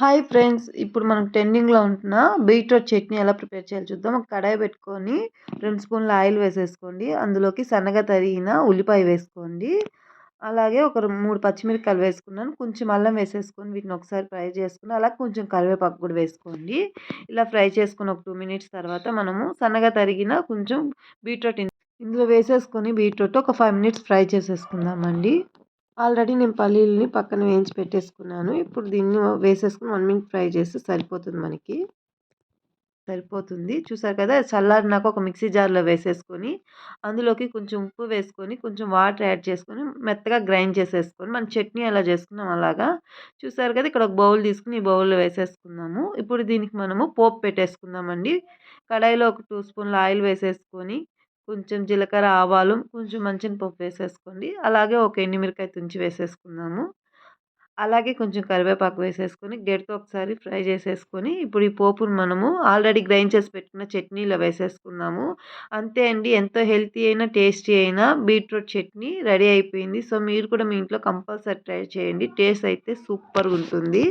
Hi friends! ఇప్పుడు మనకు ట్రెండింగ్‌లో ఉంటున్న బీట్రూట్ చట్నీ ఎలా ప్రిపేర్ చేయాలో చూద్దాం. ఒక కడాయి పెట్టుకొని 2 స్పూన్ల ఆయిల్ వేసేసుకోండి. అందులోకి సన్నగా తరిగిన ఉల్లిపాయ వేసుకోండి. అలాగే ఒక 3 పచ్చిమిరపకాయలు వేసుకున్నాను. కొంచెం అల్లం వేసేసుకొని వీటిని ఒకసారి ఫ్రై చేసుకొని, అలాగే కొంచెం కరివేపాకు కూడా వేసుకోండి. ఇలా ఫ్రై చేసుకొని ఒక 2 మినిట్స్ తర్వాత మనము సన్నగా తరిగిన కొంచెం బీట్రూట్ ఇందులో వేసేసుకొని బీట్రూట్ ఒక 5 మినిట్స్ ఫ్రై చేసేసుకుందామండి. ఆల్రెడీ నేను పల్లీలని పక్కన వేయించి పెట్టేసుకున్నాను. ఇప్పుడు దీన్ని వేసేసుకొని 1 మినిట్ ఫ్రై చేస్తే సరిపోతుంది మనకి. సరిపోతుంది. చూసారు కదా! చల్లారినాక ఒక మిక్సీ జార్‌లో వేసేసుకొని, అందులోకి కొంచెం ఉప్పు వేసుకొని, కొంచెం వాటర్ యాడ్ చేసుకొని, మెత్తగా గ్రైండ్ చేసేసుకొని, మనం చట్నీ ఎలా చేసుకున్నాం అలాగా. చూసారు కదా! ఇక్కడ ఒక బౌల్ తీసుకొని, ఈ బౌల్‌లో వేసేసుకుందాము. ఇప్పుడు దీనికి మనము పోపు పెట్టేసుకుందామండి. కడాయిలో ఒక 2 స్పూన్ల ఆయిల్ వేసేసుకొని, కొంచెం జీలకర్ర, ఆవాలు, కొంచెం పప్పు వేసేసుకోండి. అలాగే ఒక ఎండుమిరకాయ తుంచి వేసేసుకుందాము. అలాగే కొంచెం కరివేపాకు వేసేసుకొని గరిటెతో ఒకసారి ఫ్రై చేసేసుకొని, ఇప్పుడు ఈ పోపును మనము ఆల్రెడీ గ్రైండ్ చేసి పెట్టుకున్న చట్నీలో వేసేసుకుందాము. అంతే అండి. ఎంతో హెల్తీ అయిన, టేస్టీ అయిన బీట్రూట్ చట్నీ రెడీ అయిపోయింది. సో, మీరు కూడా మీ ఇంట్లో కంపల్సరీ ట్రై చేయండి. టేస్ట్ అయితే సూపర్‌గుంటుంది.